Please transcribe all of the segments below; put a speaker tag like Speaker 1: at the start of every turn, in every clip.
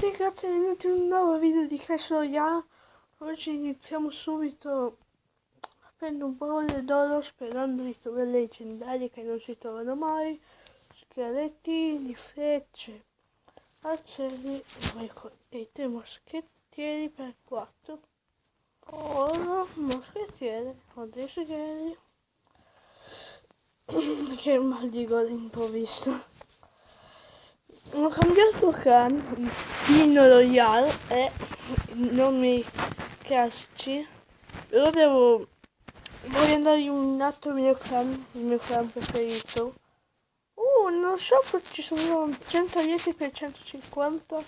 Speaker 1: tutti ragazzi, benvenuti in un nuovo video di Clash Royale. Oggi iniziamo subito aprendo un po' d'oro sperando di trovare leggendari che non si trovano mai, schiarettini, frecce, arcieri e 3 moschettieri per 4. Oro, moschettiere, ho dei segreti. Che mal di gola improvviso. Ho cambiato clan, il Pino Royale e nomi classici, però voglio andare in un altro mio clan, il mio clan preferito. Non so, ci sono 100 lieti per 150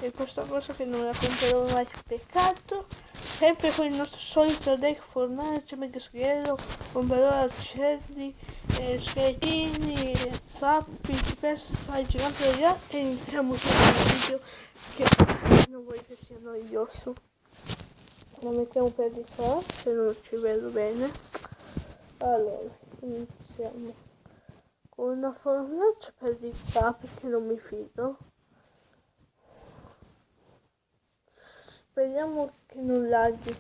Speaker 1: e questa cosa che non la comprerò mai, peccato. Sempre con il nostro solito deck fornace, mega sghiero, comprerò arcieri, scheletrini, zappi, pesta, il gigante royale e iniziamo subito il video che non voglio che sia noioso. Lo mettiamo per di qua se non ci vedo bene. Allora, iniziamo con una fornace per di qua perché non mi fido. Speriamo che non laghi.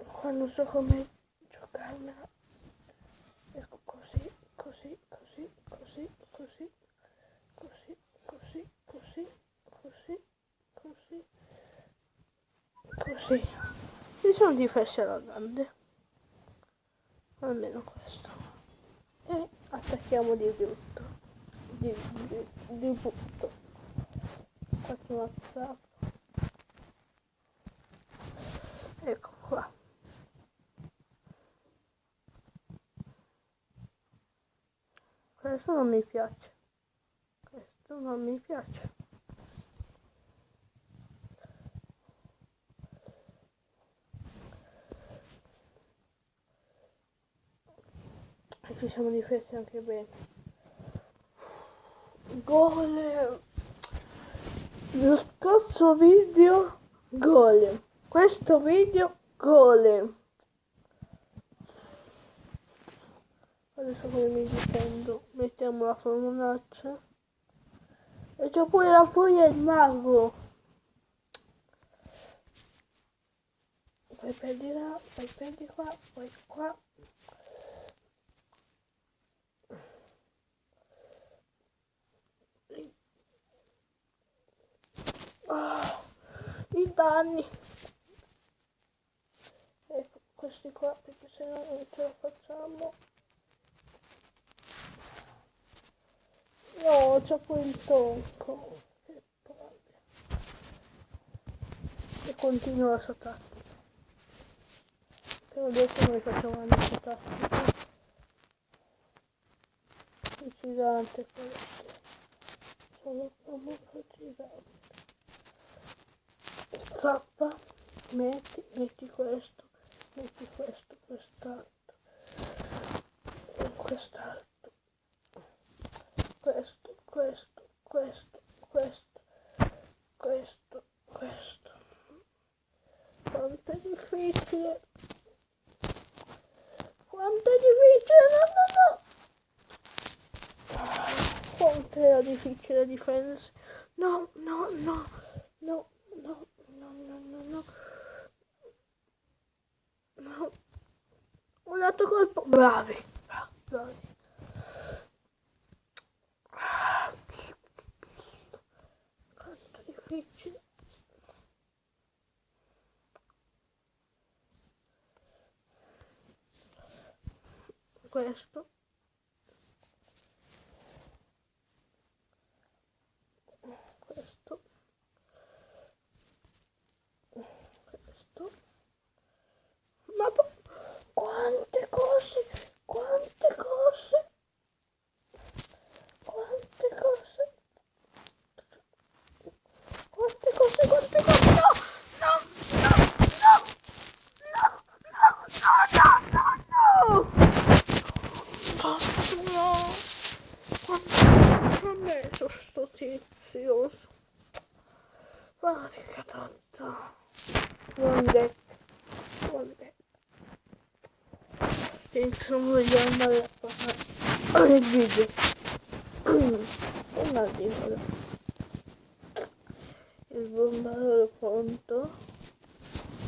Speaker 1: Qua non so come giocarmela. Ecco così, così, così, così, così, così, così, così, così, così, così. Mi sono difesi alla grande. Almeno questo. E attacchiamo di brutto. Di brutto. Faccio una zappa. Ecco qua. Questo non mi piace. Questo non mi piace. E ci siamo difesi anche bene. Golem. Lo scorso video golem. Questo video golem. Adesso come mi difendo? Mettiamo la formunaccia. E c'ho pure la furia del mago. Poi per di là, poi per di qua, poi qua. I danni. Ecco, questi qua, perché se no non ce la facciamo. No, c'ho pure il tonco. Che palle. E continuo la sua tattica. Però adesso noi facciamo la nostra tattica. Il gigante questo. Sono comunque gigante. Zappa, metti questo, quest'altro, quest'altro, questo. Quanto è difficile! Quanto è difficile! No! Quanto era difficile difendersi! No! Un altro colpo! Bravi! Quanto difficile! Questo. Ma quante cose! No! Quanto ha messo sto tizio? Guarda che catotta! One deck. Penso voglio andare a fare il video. E mal di gola. Il bombarolo pronto,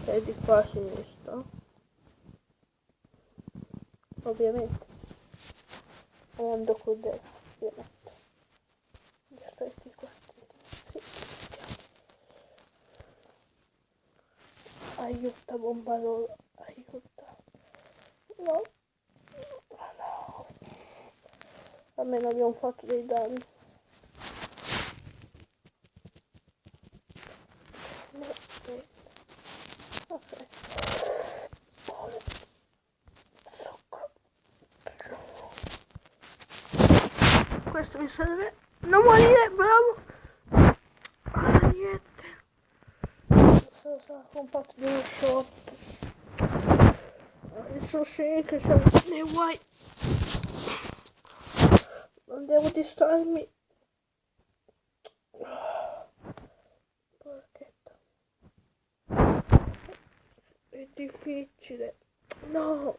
Speaker 1: che è di qua a sinistra, ovviamente, andando con destra, ovviamente, gli aspetti qua, sì, aiuta bombarolo, aiuta, no, no, almeno abbiamo fatto dei danni. Ok. Questo mi serve. Non morire, bravo. Ah, niente. Sarà compatto di uno shop. Adesso sì che siamo nei guai. Non devo distrarmi. Porchetta. È difficile. No.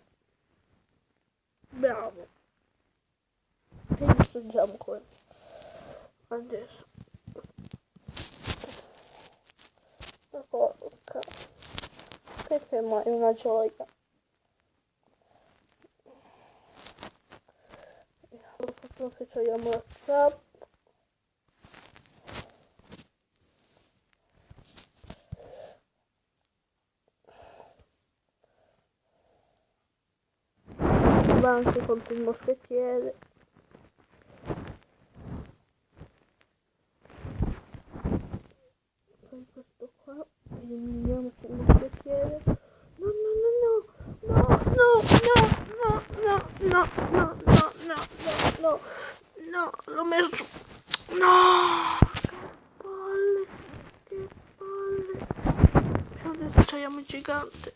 Speaker 1: Bravo. E distruggiamo quello. Adesso. La porca. Perché mai una gioia. Fortuna che abbiamo la trap. Va anche contro il moschettiere. Poi questo qua, eliminiamoci il moschettiere. No, no, no, no, no, no, no, no, no, no, no, no, no, no, no, l'ho messo. No, che palle, che palle. E adesso c'abbiamo il gigante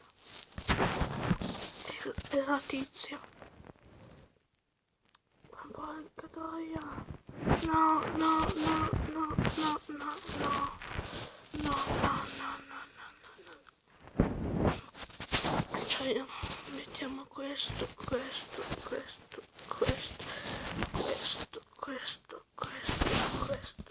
Speaker 1: e la tizia. Porca troia. No, no, no, no, no, no, no. No, no, no, no, no, no, no. Cioè, mettiamo questo, questo, questo, questo, questo, questo, questo, questo,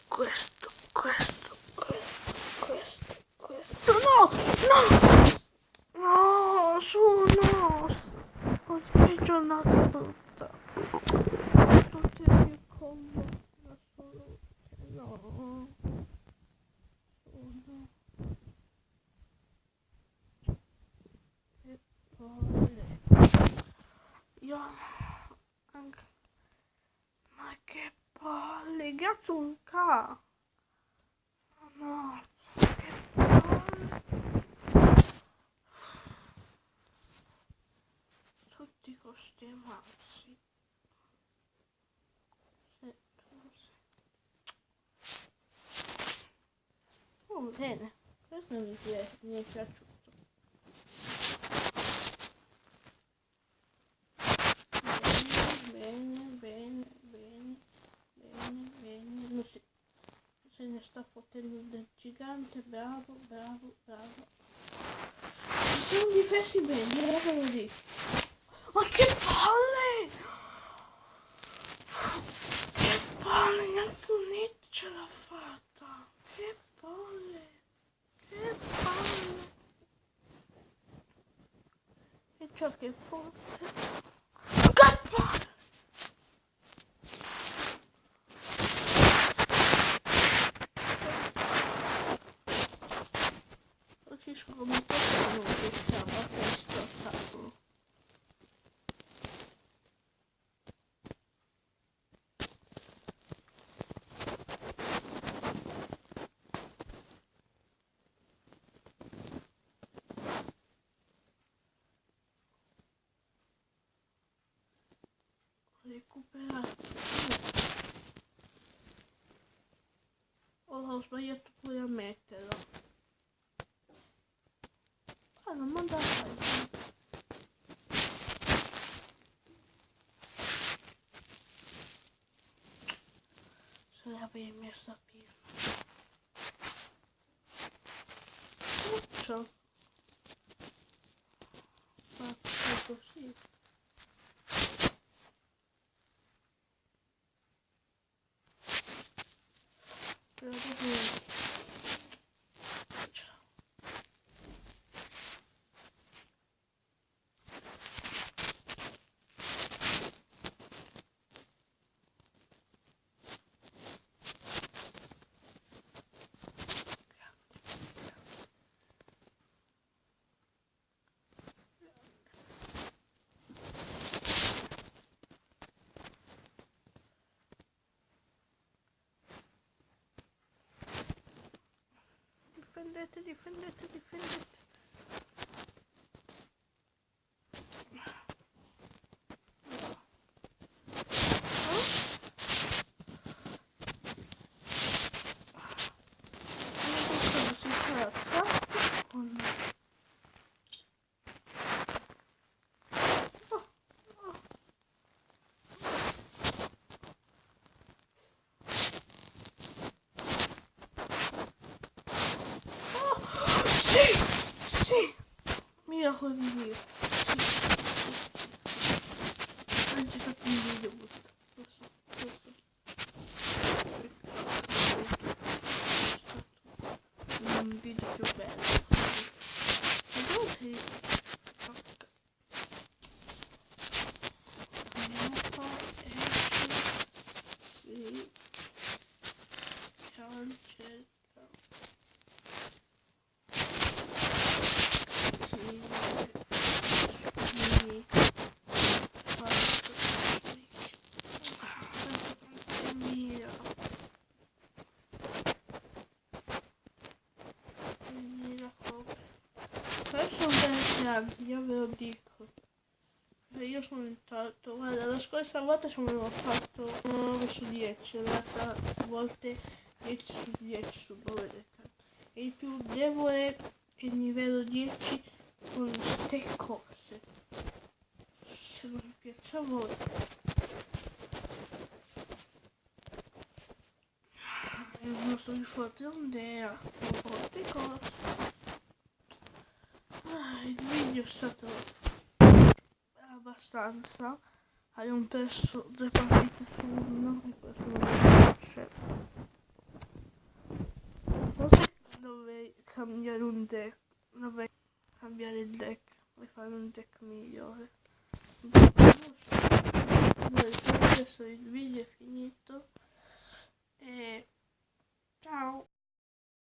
Speaker 1: questo, questo, questo, questo, questo. No! No! No, su, no! Ho speggiornato tutta. Tutti che combo da solo. No. Uno. Che palle. Io anche. Ma che palle. Cazzo un ca. No. Che palle. Tutti questi mazzi. Oh, bene. Questo mi è piaciuto. Bene, bene, bene, bene, bene. Non si, se ne sta fottendo del gigante, bravo, bravo, bravo. Si sono difesi bene, ve lo dico. Ma che palle! Che palle, neanche un hit ce l'ha fatta. Che palle, che palle. E ciò che forse. Che palle! Capisco come questo non riusciamo a questo attacco. Recuperato. Oh, ho sbagliato pure a metterlo. Ah, non manda se l'avevi messa prima. Faccio. Faccio così. difendete, difendete, difendete. Si piazza con... Sì! Miracolo di Dio! Ho girato un video questo. Un video più bello. Vediamo se... Sì. Cancella. Adesso io ve lo dico. Io sono entrato, guarda, la scorsa volta ci avevo fatto 9 su 10, l'altra volte 10 su 10 su Power. E il più debole è il livello 10 con ste cose. Se non piace a voi. Il nostro più forte non era, più forte cose. Il video è stato abbastanza. Abbiamo perso 2 partite su 1 e questo non mi piace. Forse dovrei cambiare un deck. Dovrei cambiare il deck e fare un deck migliore. Adesso il video è finito e ciao.